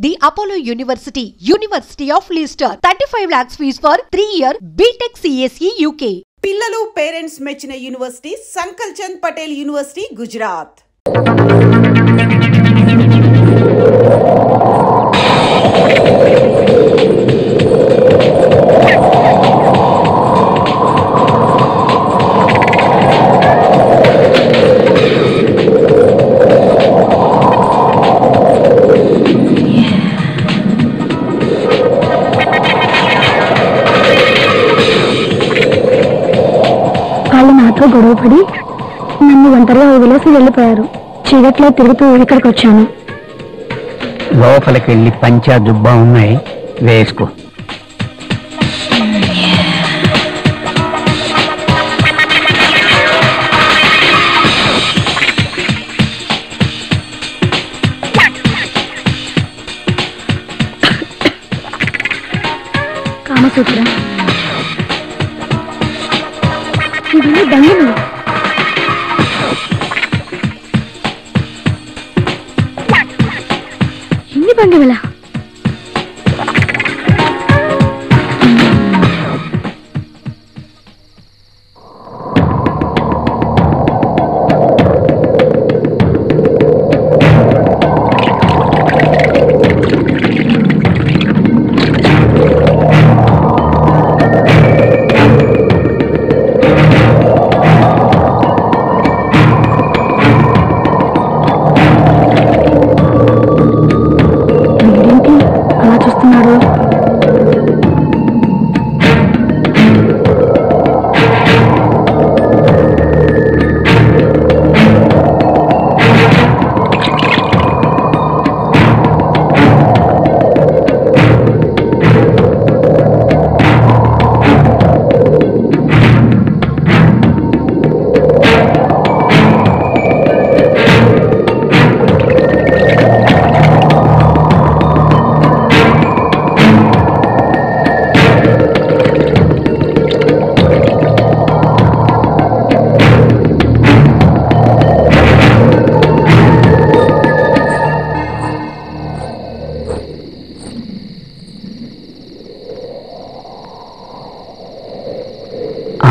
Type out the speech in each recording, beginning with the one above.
The Apollo University, University of Leicester, 35 lakhs fees for 3-year BTech CSE UK. పిల్లలు parents మెచ్చిన university సంకల్ Chand Patel university Gujarat. నాతో గొడవపడి నన్ను ఒంటరిగా వదిలేసి వెళ్ళిపోయారు. చీకట్లో తిరుగుతూ ఇక్కడికి వచ్చాను. లోపలికి వెళ్ళి పంచా దుబ్బా ఉన్నాయి, వేసుకో. కామసూత్రం ఇవన్నీ దంగలు. ఎన్ని బండివలా?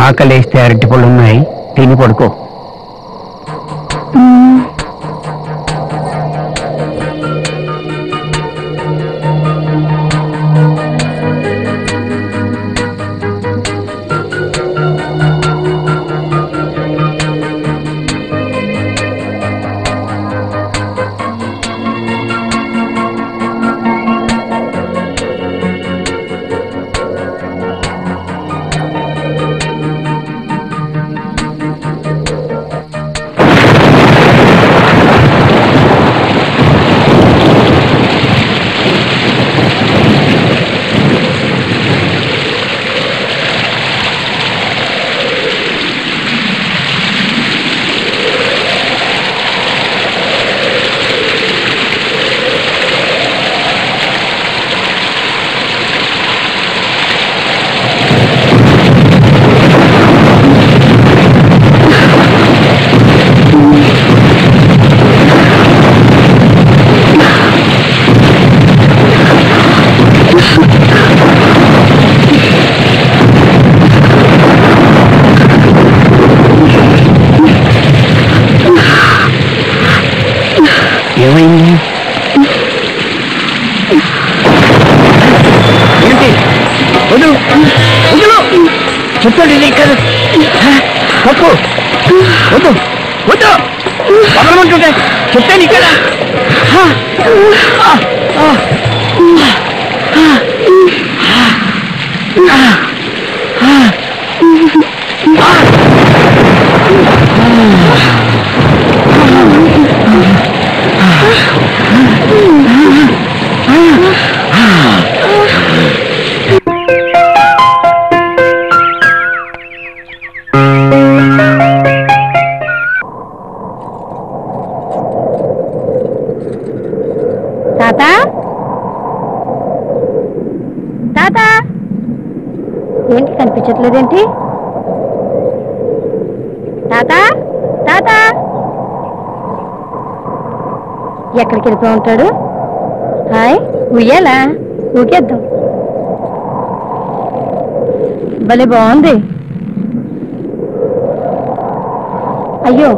ఆకలేస్తే అరటిపళ్ళు ఉన్నాయి, తిని పడుకో. ఏమైంది? వద్దు చెప్తాడు, ఇది కదా తప్పు. వద్దు వద్దు పగలమంటుంటే చెప్తాను కదా. తాత తాత ఏంటి కనిపించట్లేదేంటి? తాత తాత ఎక్కడికి వెళ్ళిపో ఉంటాడు? హాయ్ ఉయ్యాలా ఊకేద్దాం. భలే బాగుంది. అయ్యో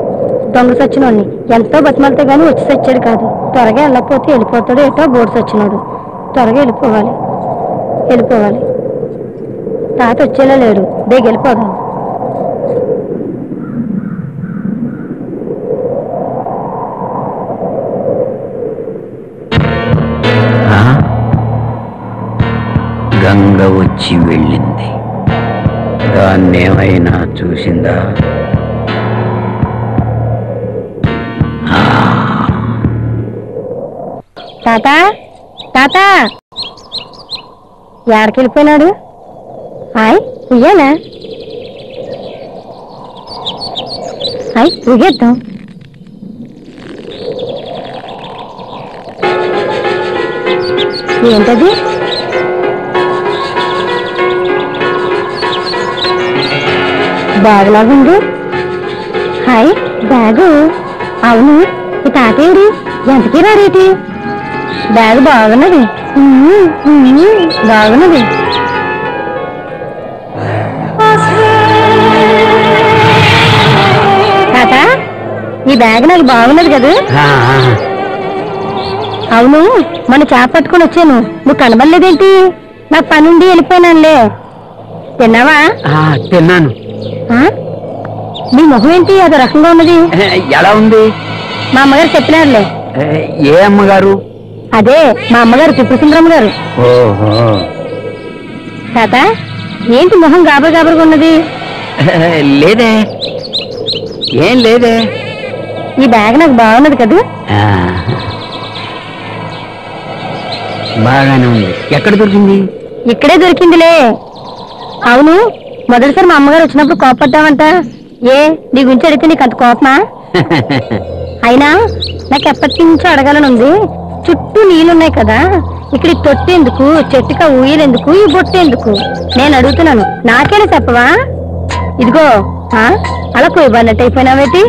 దొంగ సచ్చినోడిని ఎంతో బతిమాలతో గాని వచ్చి సచ్చాడు కాదు. త్వరగా వెళ్ళకపోతే వెళ్ళిపోతాడు ఏటో బోర్డు సచ్చినాడు. త్వరగా వెళ్ళిపోవాలి. తాత వచ్చేలా లేడు. వెళ్ళిపోదాం. గంగ వచ్చి వెళ్ళింది. దాన్నేమైనా చూసిందా? తాత తాత ఎక్కడికి వెళ్ళిపోయినాడు? హాయ్ ఉయ్యాలా? హాయ్ ఊగేద్దాం. ఏంటది? బ్యాగ్ లాగుంది. Hi bag. అవును ఈ తాతేడి ఎంతకీ రారేటి? బ్యాగ్ బాగున్నది. బాగున్నది. తాత ఈ బ్యాగ్ నాకు బాగున్నది కదా? అవును మన చేప పట్టుకొని వచ్చాను. నువ్వు కనబడలేదేంటి? నాకు పని ఉండి వెళ్ళిపోయినానులే. తిన్నావా? తిన్నాను. నీ మొహం ఏంటి అదో రకంగా ఉన్నది? ఎలా ఉంది? మా అమ్మగారు చెప్పినారులే. ఏ అమ్మగారు? అదే మా అమ్మగారు త్రిపురసుందరమ్మ గారు. ఓహో. తాత ఏంటి మొహం గాబరగా ఉన్నది? లేదే, ఏం లేదే. ఈ బ్యాగ్ నాకు బాగున్నది కదా? బాగానే ఉంది. ఎక్కడ దొరికింది? ఇక్కడే దొరికిందిలే. అవును మొదటిసారి మా అమ్మగారు వచ్చినప్పుడు కోపడ్డావంట. ఏ నీ గురించి అడిగితే నీకు అంత కోపమా? అయినా నాకు ఎప్పటి నుంచో అడగాలని ఉంది. చుట్టూ నీళ్ళున్నాయి కదా, ఇక్కడ ఈ తొట్టి ఎందుకు, చెట్టుగా ఊయలెందుకు, ఈ బొట్టు ఎందుకు? నేను అడుగుతున్నాను, నాకేనా చెప్పవా? ఇదిగో అలా కొయ్యబడినట్టు అయిపోయినావేటి?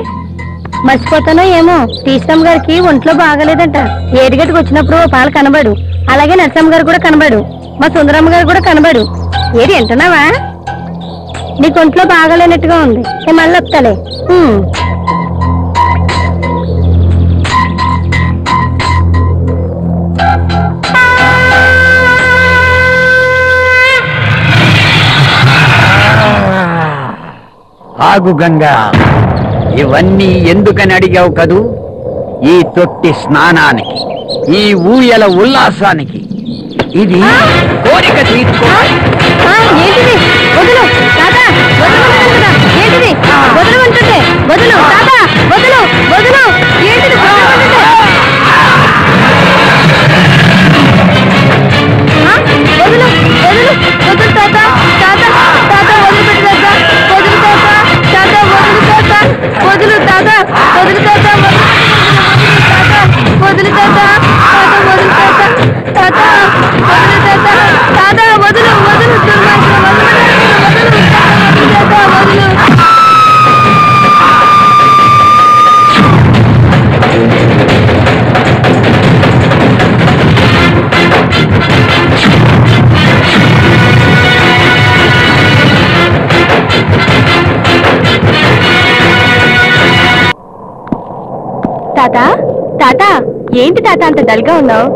మర్చిపోతానో ఏమో, టీచరమ్మ గారికి ఒంట్లో బాగాలేదంట. ఏడిగట్టుకు వచ్చినప్పుడు పాలు కనబడు. అలాగే నరసమ్మ గారు కూడా కనబడు. మా సుందరమ్మ గారు కూడా కనబడు. ఏది వింటున్నావా? నీకు ఒంట్లో బాగాలేనట్టుగా ఉంది. నేను మళ్ళీ వస్తాలే. ఆగు గంగా, ఇవన్నీ ఎందుకని అడిగావు కదూ? ఈ తొట్టి స్నానానికి, ఈ ఊయల ఉల్లాసానికి. ఇది కోరిక తీర్చుకో. ఏంటిది? వదులు తాతా, ఏంటిది? వదులు అంటుంటే వదులు తాతా, వదులు వదులు. ఏంటిది? వదులు వదులు వదులు తాత, తాత తాత వదిలిపెట్టు తాత, వదులు తాత, తాత వదులు తాత, వదులు తాత, వదులు తాత, వదులు తాత, తాత వదులు తాత, తాత వదులు తాత, తాత వదులు వదులు, దుర్మార్గుడు వదులు, వదులు తాత వదులు. తాత తాత ఏంటి తాత అంత డల్గా ఉన్నావు?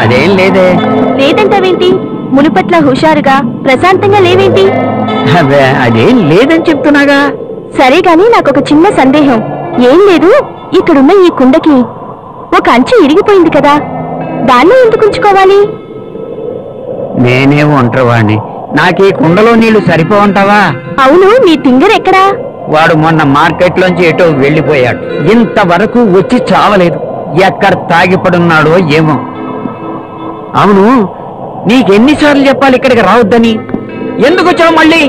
అదేం లేదే. లేదంటావేంటి? మునుపట్ల హుషారుగా ప్రశాంతంగా లేవేంటి? అదేం లేదని చెప్తున్నాగా. సరే గాని నాకొక చిన్న సందేహం. ఏం లేదు, ఇక్కడున్న ఈ కుండకి ఒక అంచు ఇరిగిపోయింది కదా, దాన్ని ఎందుకు ఉంచుకోవాలి? నేనే ఒంటరివాణ్ణి, నాకు ఈ కుండలో నీళ్లు సరిపోవంటావా? అవును, నీ తింగర్ ఎక్కడా? వాడు మొన్న మార్కెట్లోంచి ఎటో వెళ్ళిపోయాడు. ఇంతవరకు వచ్చి చావలేదు. ఎక్కడ తాగిపడున్నాడో ఏమో. అవును, నీకెన్నిసార్లు చెప్పాలి ఇక్కడికి రావద్దని? ఎందుకు వచ్చావు మళ్ళీ?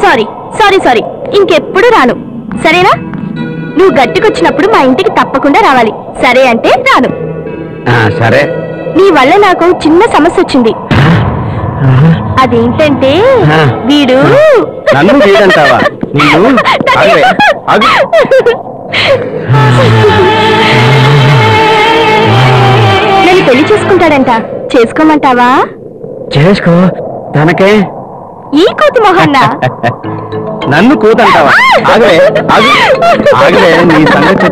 సారీ సారీ సారీ, ఇంకెప్పుడు రాను. సరేనా? నువ్వు గట్టికొచ్చినప్పుడు మా ఇంటికి తప్పకుండా రావాలి. సరే అంటే రాను. సరే. నీ వల్ల నాకు చిన్న సమస్య వచ్చింది. అదేంటంటే వీడు నన్ను వీడంటావా? నన్ను పెళ్లి చేసుకుంటాడంట. చేసుకోమంటావా? చేసుకో, తనకే. ఈ కోతి మొహన్న నన్ను కూతంటావా? ఆగలే ఆగలే, నీ సంగతి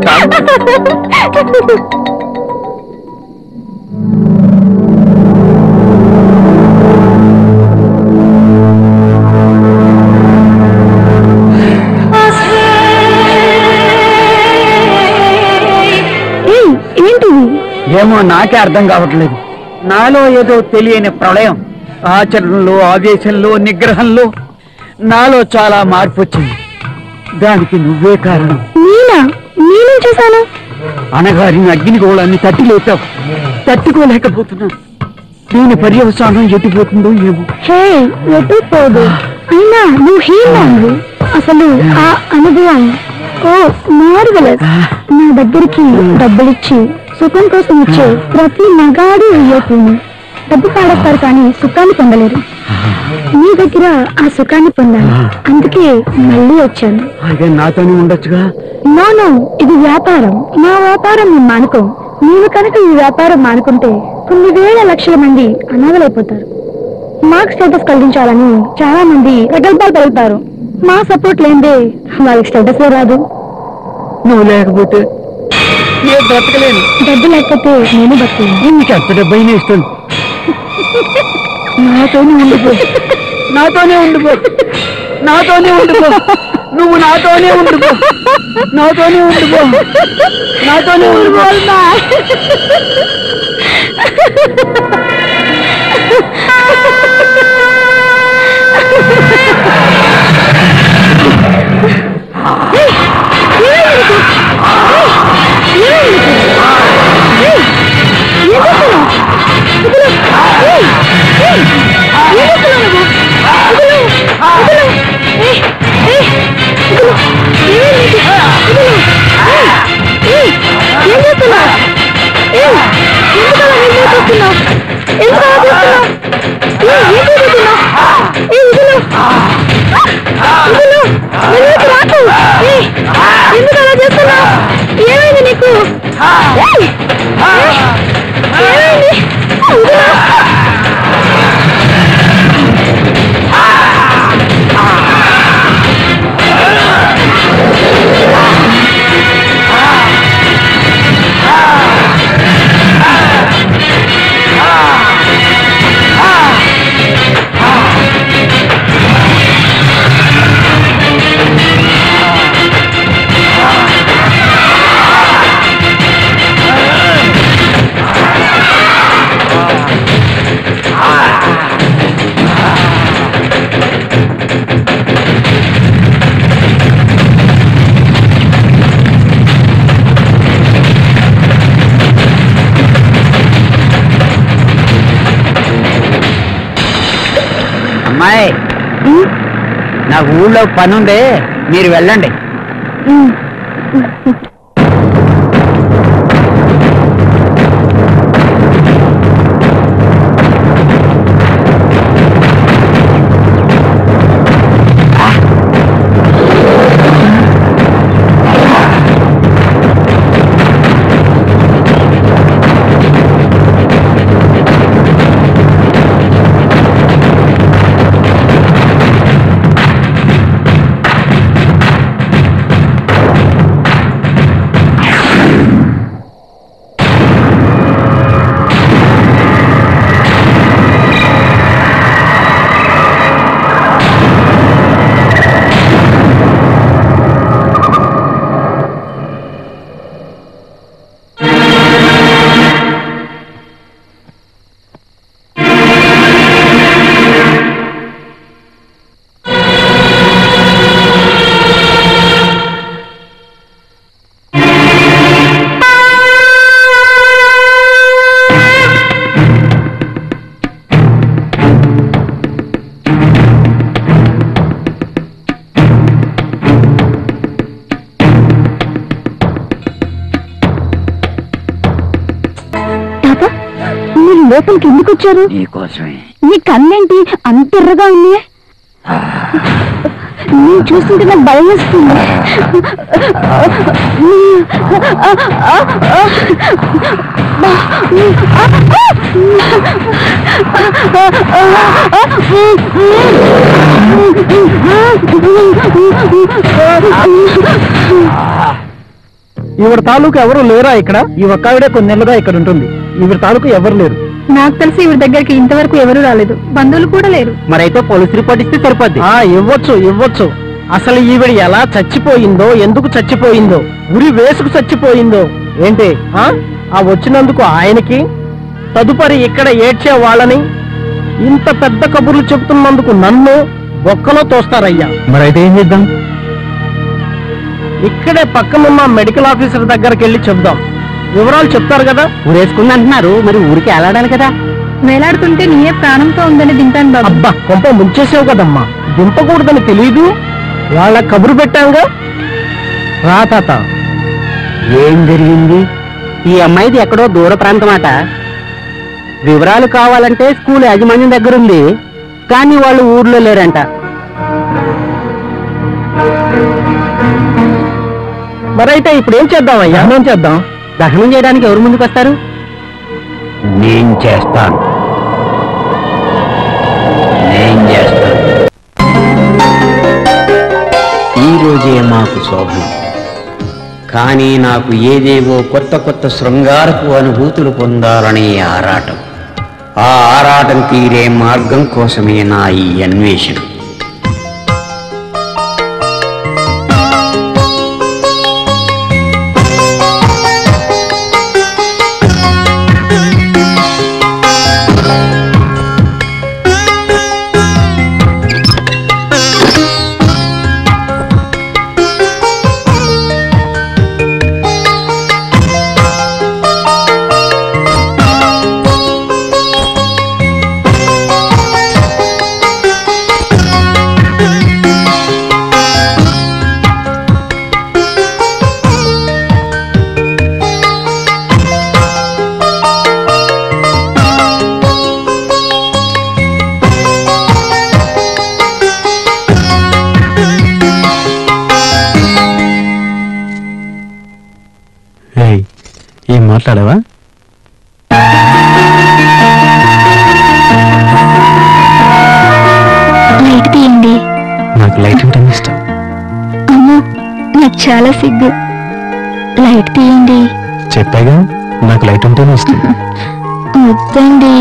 ఏంటిది? ఏమో నాకే అర్థం కావట్లేదు. నాలో ఏదో తెలియని ప్రళయం, ఆచరణలో, ఆవేశంలో, నిగ్రహంలో నాలో చాలా మార్పు వచ్చింది. దానికి నువ్వే కారణం. నేనేం చేశాను? అనగారిన అగ్నిగోళాన్ని తట్టి లేచావు. తట్టుకోలేకపోతున్నాను. దీని పర్యవసానం ఎటుపోతుందో ఏమో. హే, ఎటుపోదు. అయినా నువ్వు హీనాను. అసలు ఆ అనుభవం మార్వెలస్. నా దగ్గరికి డబ్బులిచ్చి సుఖం కోసం వచ్చే ప్రతి మగాడు అయ్యేతుంది. డబ్బు పాడేస్తారు కానీ సుఖాన్ని పొందలేరు. నీ దగ్గర ఆ సుఖాన్ని పొందాను, అందుకే మళ్ళీ వచ్చాను. అదే నాతోనే ఉండొచ్చుగా. నో, ఇది వ్యాపారం. నా వ్యాపారం నేను మానుకో. నీవు కనుక ఈ వ్యాపారం మానుకుంటే కొన్ని వేల లక్షల మంది అనాథలైపోతారు. మాకు స్టేటస్ కలిగించాలని చాలా మంది ప్రగల్భాలు పలుకుతారు. మా సపోర్ట్ లేదే వాళ్ళకి స్టేటస్ రాదు. నువ్వు లేకపోతే నేను బ్రతకలేను. డబ్బు లేకపోతే నేను బతకలేను. నీకు ఎంత డబ్బైనా ఇస్తాను. నాతోనే ఉండిపో. నువ్వు నాతోనే ఉండిపో. ఏమైంది నీకు? అమ్మాయి, నాకు ఊళ్ళో పనుంది, మీరు వెళ్ళండి. లోపలికి ఎందుకు వచ్చారు? నీకోసమే. నీ కన్నేంటి అంత ఎర్రగా ఉంది? నేను చూస్తుంటే నాకు భయం వస్తుంది. ఈవిడ తాలూకు ఎవరు లేరా ఇక్కడ? ఈ ఒక్కవిడే కొన్ని నెలలుగా ఇక్కడ ఉంటుంది. ఈవిడ తాలూకు ఎవరు లేరు. నాకు తెలిసి ఈవిడ దగ్గరికి ఇంతవరకు ఎవరు రాలేదు, బంధువులు కూడా లేరు. మరైతే పోలీసు రిపోర్ట్ ఇస్తే సరిపోద్ది. ఇవ్వచ్చు. అసలు ఈవిడ ఎలా చచ్చిపోయిందో, ఎందుకు చచ్చిపోయిందో, ఉరి వేసుకు చచ్చిపోయిందో ఏంటి? ఆ వచ్చినందుకు ఆయనకి, తదుపరి ఇక్కడ ఏడ్చే వాళ్ళని, ఇంత పెద్ద కబుర్లు చెబుతున్నందుకు నన్ను బొక్కలో తోస్తారయ్యా. మరైతే ఏం చేద్దాం? ఇక్కడే పక్కనున్న మెడికల్ ఆఫీసర్ దగ్గరికి వెళ్ళి చెప్దాం. వివరాలు చెప్తారు కదా. ఊరేసుకుంది అంటున్నారు, మరి ఊరికి వెళ్ళాడాలి కదా. వేలాడుతుంటే నీయే ప్రాణంతో ఉందని దింపాను బాబు. అబ్బా, కొంప ముంచేసావు కదమ్మా. దింపకూడదని తెలీదు. వాళ్ళ కబురు పెట్టాంగా. రా తాత. ఏం జరిగింది? ఈ అమ్మాయిది ఎక్కడో దూర ప్రాంతం అట. వివరాలు కావాలంటే స్కూల్ యాజమాన్యం దగ్గరుంది, కానీ వాళ్ళు ఊర్లో లేరంట. మరైతే ఇప్పుడు ఏం చేద్దామయ్యా? ఏం చేద్దాం? దహనం చేయడానికి ఎవరు ముందుకు వస్తారు? నేను చేస్తాను. ఈ రోజే మాకు శోభనం, కానీ నాకు ఏదేవో కొత్త కొత్త శృంగారపు అనుభూతులు పొందాలనే ఆరాటం. ఆ ఆరాటం తీరే మార్గం కోసమే నా ఈ అన్వేషణ. ఏం మాట్లాడావా? లైట్ తీయండి. నాకు లైట్ అంటే ఇష్టం. అమ్మో, నాకు చాలా సిగ్గు. లైట్ తీయండి. చెప్పాగా, నాకు లైట్ ఉంటేనే ఇష్టం. వద్దండి.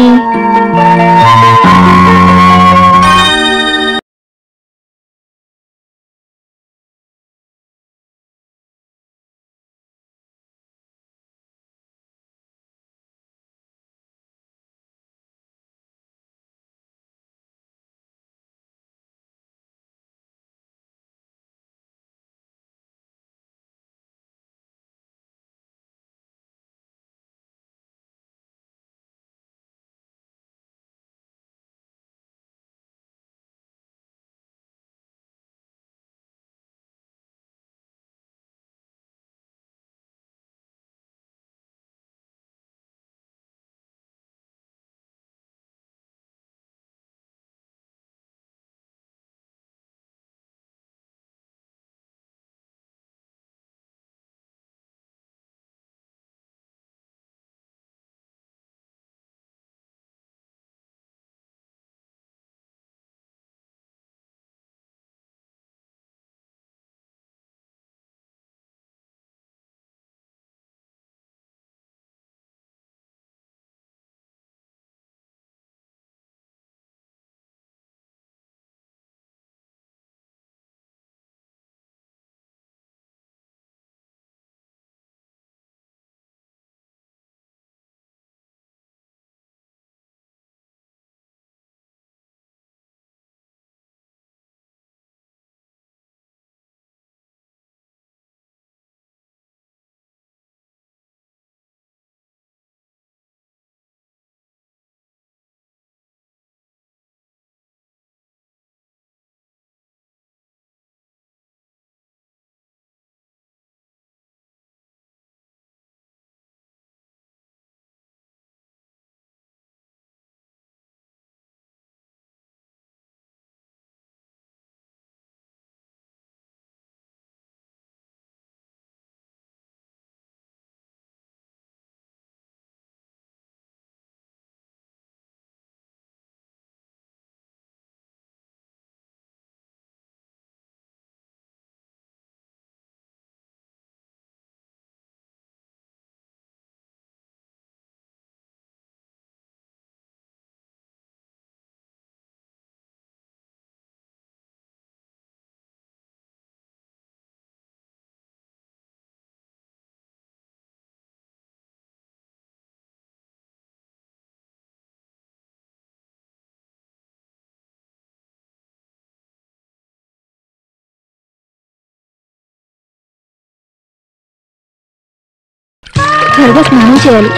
త్వరగా స్నానం చేయాలి.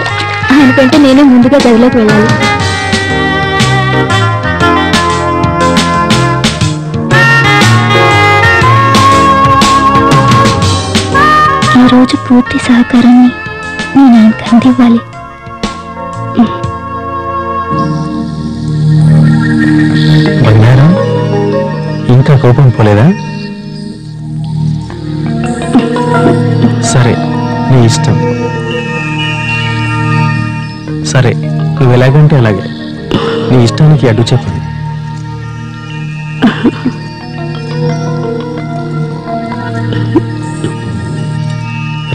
ఆయన కంటే నేనే ముందుగా గదిలోకి వెళ్ళాలి. ఈరోజు పూర్తి సహకారాన్ని నేను ఆయనకు అందివ్వాలి. బంగారం, ఇంకా కోపం పోలేదా? సరే, నీ ఇష్టం. సరే, నువ్వు ఎలాగంటే అలాగే. నీ ఇష్టానికి అడ్డు చెప్పదు.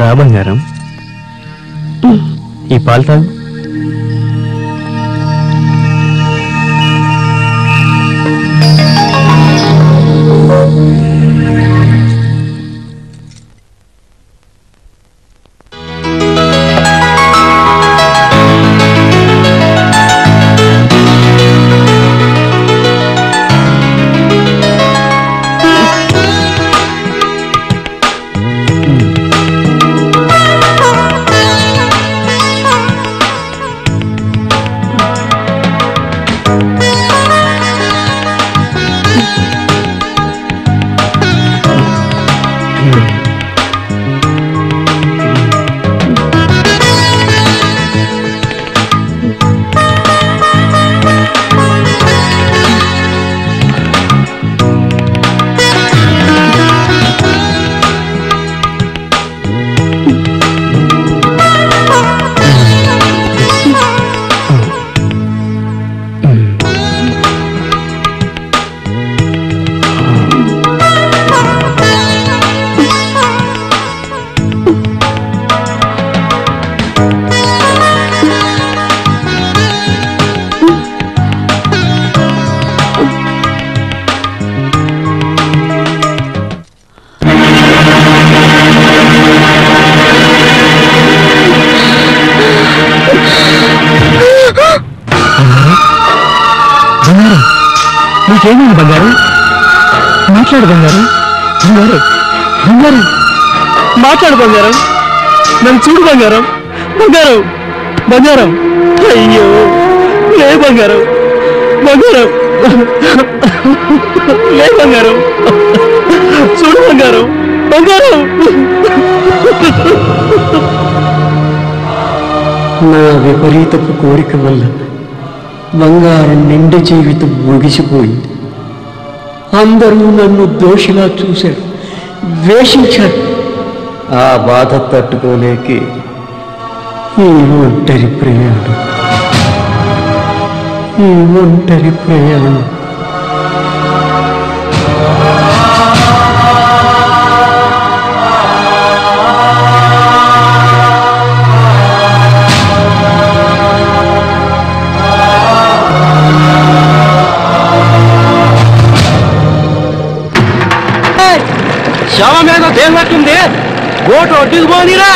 రా బంగారం, ఈ పాలు తాగు. నీకేమైంది బంగారం? మాట్లాడు బంగారం. బంగారం, బంగారం, మాట్లాడు బంగారం. నన్ను చూడు బంగారం. బంగారం, బంగారం, అయ్యో లే బంగారం. బంగారం, లే బంగారం. చూడు బంగారం. బంగారం, నా విపరీతపు కోరిక వల్ల బంగారం నిండి జీవితం ముగిసిపోయింది. అందరూ నన్ను దోషిలా చూశారు, ద్వేషించారు. ఆ బాధ తట్టుకోలేకే ఈ ఒంటరి ప్రయాణం, ఈ ఒంటరి ప్రయాణం. శవ మీద దేని పట్టింది? ఓటు ఒడ్డుకు పోనీరా.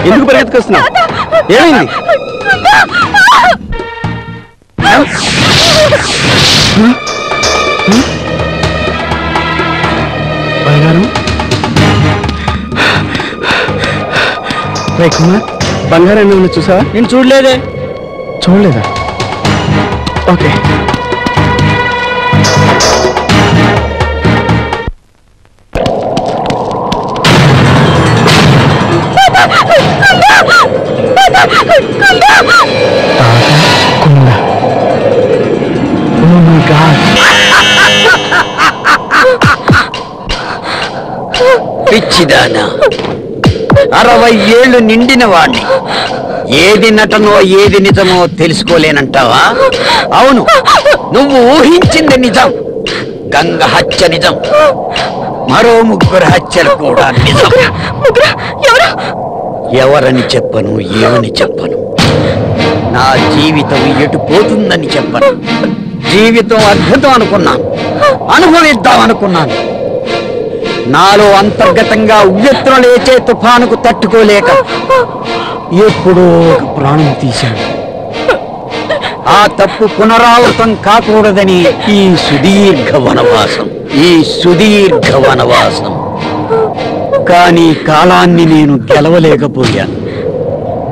ఎందుకు పరిగెత్తుకొస్తున్నావు? ఏమైంది? బంగారం, కుమార్, బంగారం ఏమైనా చూసావా? నేను చూడలేదే. చూడలేదా? ఓకే. పిచ్చిదానా, 60 ఏళ్ళు నిండిన వాడిని ఏది నటనో ఏది నిజమో తెలుసుకోలేనంటావా? అవును, నువ్వు ఊహించింది నిజం. గంగ హత్య నిజం, మరో 3 హత్యలు కూడా నిజం. ఎవరని చెప్పను, ఏమని చెప్పను. నా జీవితం ఎటు పోతుందని చెప్పను. జీవితం అద్భుతం అనుకున్నాను, అనుభవిద్దామనుకున్నాను. నాలో అంతర్గతంగా ఉవ్వెత్తున లేచే తుఫానుకు తట్టుకోలేక ఎప్పుడో ఒక ప్రాణం తీశాను. ఆ తప్పు పునరావృతం కాకూడదని ఈ సుదీర్ఘ వనవాసం. కానీ కాలాన్ని నేను గెలవలేకపోయాను.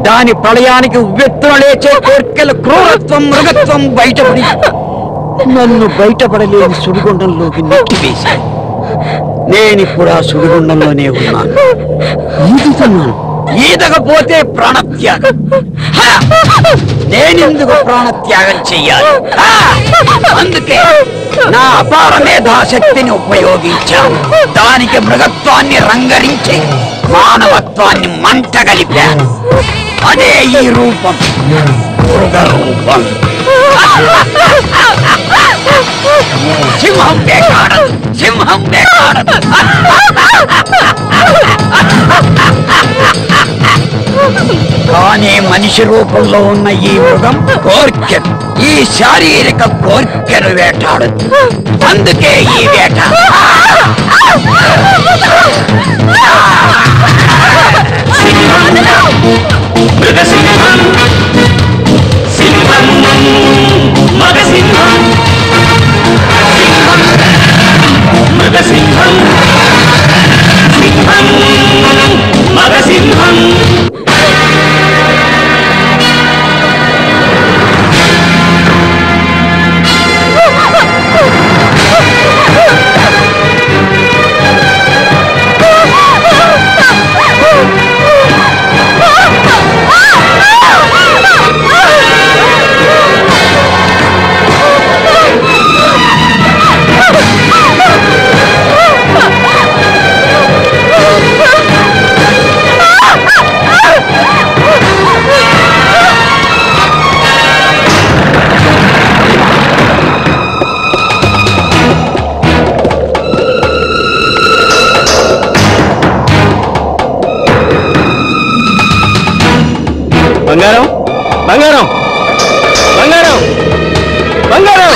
దాని ప్రళయానికి ఉవ్వెత్తున లేచే కోర్కెల క్రూరత్వం, మృగత్వం బయటపడి నన్ను బయటపడలేని సుడిగుండంలోకి నెట్టివేశాను. నేనిప్పుడు ఆ సుడిగుండంలోనే ఉన్నాను, ఈదుతున్నాను. ఈదకపోతే ప్రాణత్యాగం. నేనెందుకు ప్రాణత్యాగం చెయ్యాలి? అందుకే నా అపార మేధాశక్తిని ఉపయోగించాను. దానికి మృగత్వాన్ని రంగరించి మానవత్వాన్ని మంట కలిపాను. అదే ఈ రూపం, మృగరూపం. సింహం వేటాడదు, సింహం వేటాడదు. కానీ మనిషి రూపంలో ఉన్న ఈ మృగం కోర్కెను, ఈ శారీరక కోర్కెను వేటాడదు. అందుకే ఈ వేట. మృగసింహం, సింహం, మగసింహం, మృగసింహం, సింహం, మగసింహం. బంగారం, బంగారం, బంగారం, బంగారం.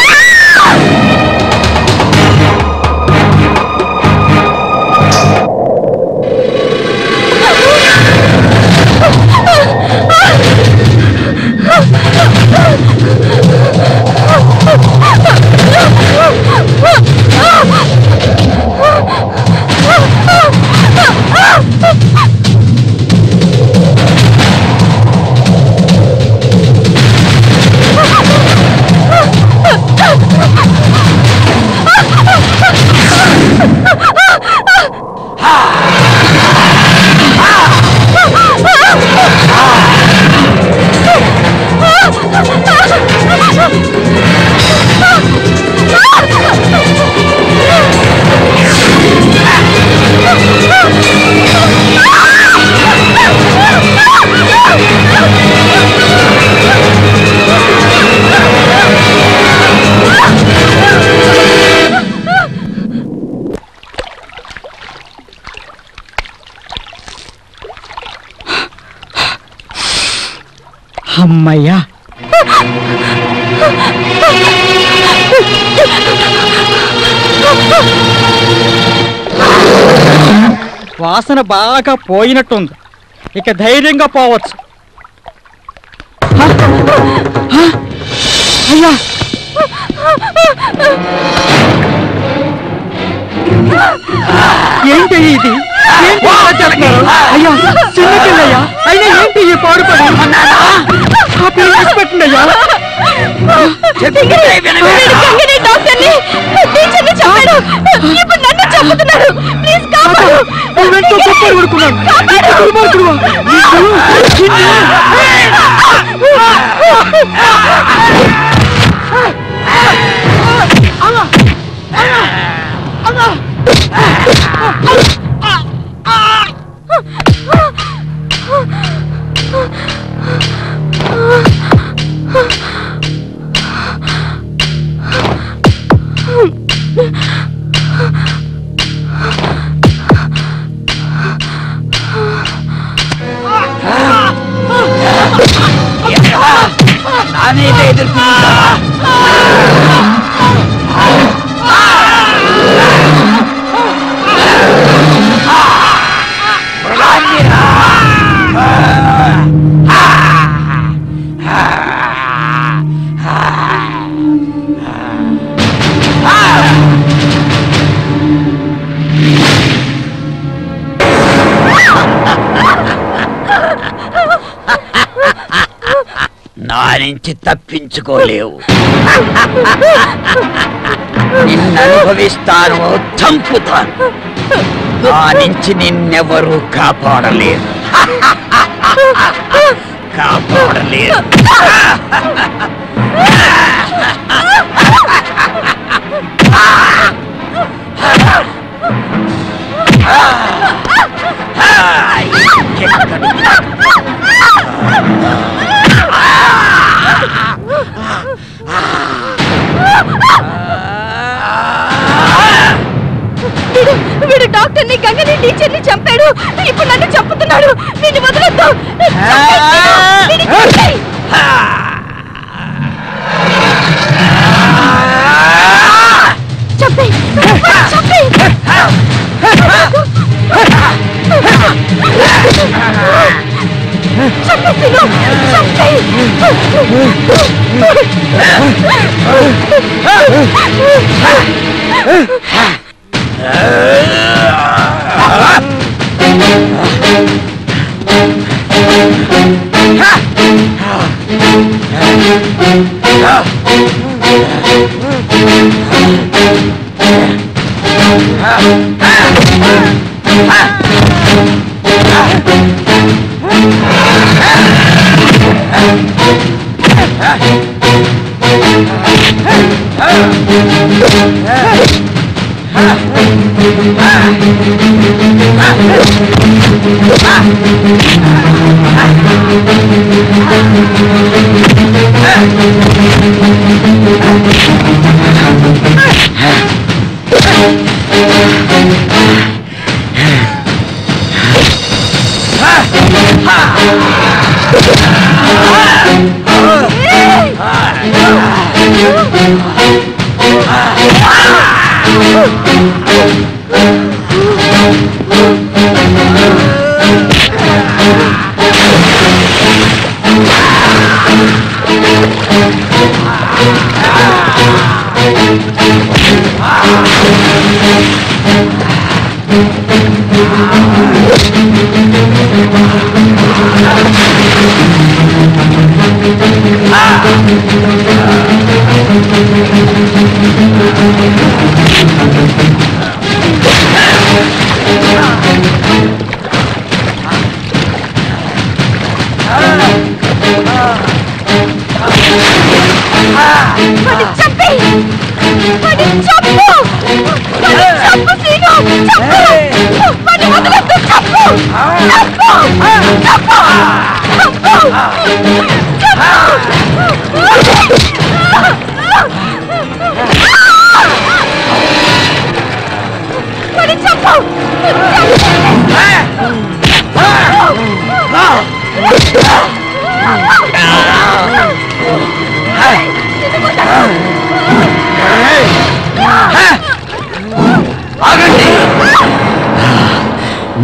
అమ్మయ్యా, వాసన బాగా పోయినట్టుంది. ఇక ధైర్యంగా పోవచ్చు. అయ్యా, ఏంటి ఇది? అయ్యా చిన్నపిల్లయ్యా అయినా ఏంటి ఈ పాడు పని పెట్టండి అయ్యా నా నుంచి తప్పించుకోలేవు. నిన్ను అనుభవిస్తాను, చంపుతాను. నా నుంచి నిన్నెవరూ కాపాడలేరు. కాపాడలేరు. వీడు డాక్టర్ని గంగని టీచర్ని చంపాడు. ఇప్పుడు నన్ను చంపుతున్నాడు. నిన్ను వదలొద్దు. చంపేయ్.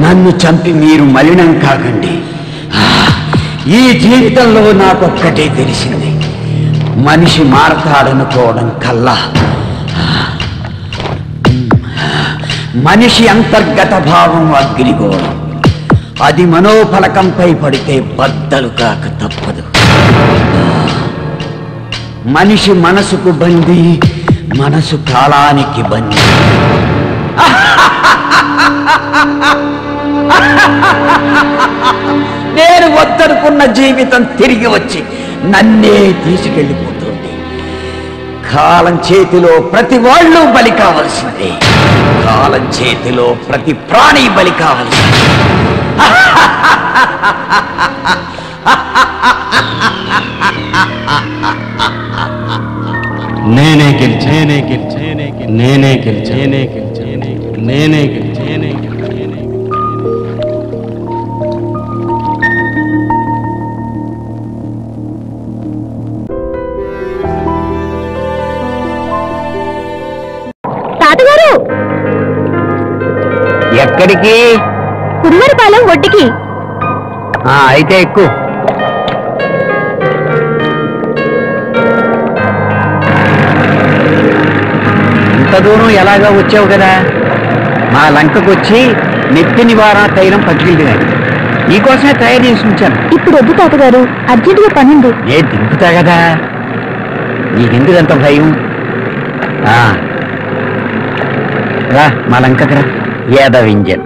నన్ను చంపి మీరు మలినం కాకండి. ఈ జీవితంలో నాకొక్కటే తెలిసింది, మనిషి మారతాడనుకోవడం కల్లా మనిషి అంతర్గత భావం అగ్నిగోళం. అది మనోఫలకంపై పడితే బద్దలు కాక తప్పదు. మనిషి మనసుకు బందీ, మనసు కాలానికి బందీ. నేను వద్దనుకున్న జీవితం తిరిగి వచ్చి నన్నే తీసుకెళ్ళిపోతుంది. కాలం చేతిలో ప్రతి వాళ్ళు బలి కావలసిందే. కాలం చేతిలో ప్రతి ప్రాణి బలి కావలసిందే. నేనే గెలిచా, నేనే గెలిచా, నేనే గెలిచా, నేనే గెలిచా, నేనే గెలిచా, నేనే గెలిచా. తాతగారు ఎక్కడికి? కురువరిపాలెం ఒడ్డుకి. అయితే ఎక్కువ. ఇంత దూరం ఎలాగా వచ్చావు కదా. మా లంకకు వచ్చి నెత్తి నివారణ తైలం పట్టుకెళ్తున్నాను. నీకోసమే తయారు చేసి ఉంచాను. ఇప్పుడు వద్దు తాతగారు, అర్జెంటుగా పనుంది. నేను దింపుతా కదా, నీకెందుకంత భయం? రా మా లంకకు రా. ఏదవ ఇంజన్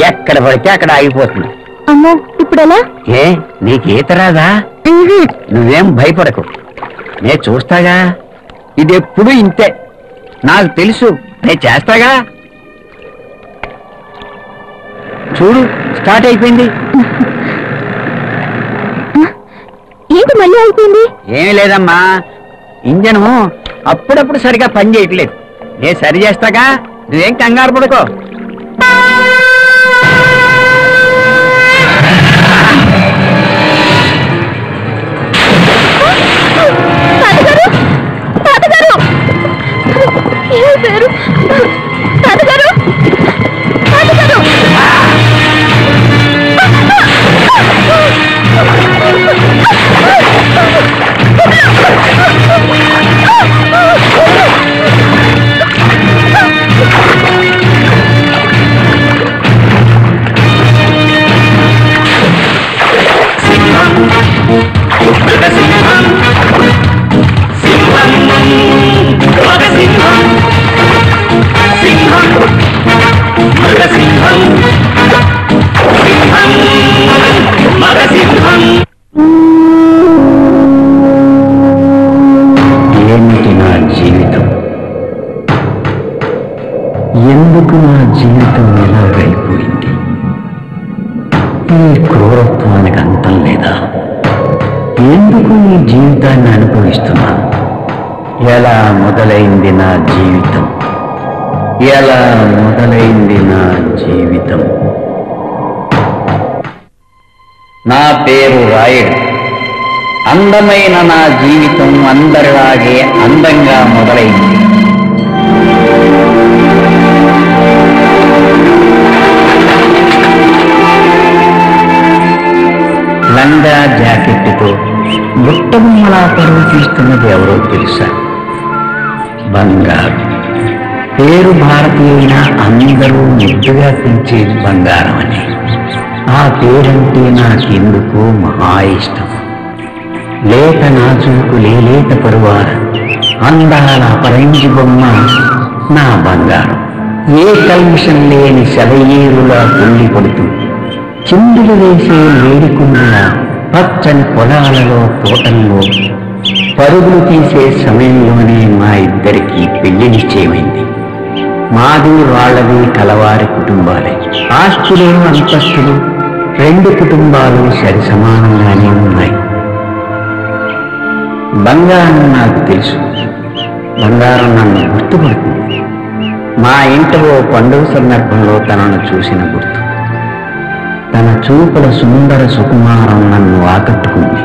ఎక్కడ పడితే అక్కడ ఆగిపోతుంది. అమ్మో, ఇప్పుడెలా? ఏ నీకు ఈత రాదా? నువ్వేం భయపడకు, నేను చూస్తాగా. ఇది ఎప్పుడు ఇంతే, నాకు తెలుసు. నేను చేస్తాగా. చూడు, స్టార్ట్ అయిపోయింది. ఏంటి మళ్ళీ అయిపోయింది? ఏమీ లేదమ్మా, ఇంజను అప్పుడప్పుడు సరిగా పని చేయట్లేదు. నేను సరి చేస్తాగా, నువ్వేం కంగారు పడుకో. ఏమిటి నా జీవితం? ఎందుకు నా జీవితం ఎలాగైపోయింది? ఈ క్రూరత్వానికి అంతం లేదా? ఎందుకు ఈ జీవితాన్ని అనుభవిస్తున్నాను? ఎలా మొదలైంది నా జీవితం? ఎలా మొదలైంది నా జీవితం? నా పేరు రాయుడు. అందమైన నా జీవితం అందరిలాగే అందంగా మొదలైంది. లంగా జాకెట్తో బుట్టబొమ్మలా పరువు తీస్తున్నది ఎవరో తెలుసా? బంగారు. పేరు భారతీయ, అందరూ ముద్దుగా పెంచేది బంగారం అని. ఆ పేరంటే నాకెందుకో మహా ఇష్టం. లేత నాజూకు లేలేత పరువార అందాల పరంజి బొమ్మ నా బంగారం. ఏ కల్మిషం లేని సెలయేరులా కుండి పడుతూ చిందులు వేసే వేడికుండుల పచ్చని పొలాలలో తోటల్లో పరుగులు తీసే సమయంలోనే మా ఇద్దరికి పెళ్లి నిశ్చయమైంది. మాది వాళ్ళది కలవారి కుటుంబాలే. ఆస్తులు అంతస్తులు రెండు కుటుంబాలు సరి సమానంగానే ఉన్నాయి. బంగారం నాకు తెలుసు, బంగారం నన్ను గుర్తుపడుతుంది. మా ఇంట్లో పండుగ సందర్భంలో తనను చూసిన గుర్తు. తన చూపుల సుందర సుకుమారం నన్ను ఆకట్టుకుంది.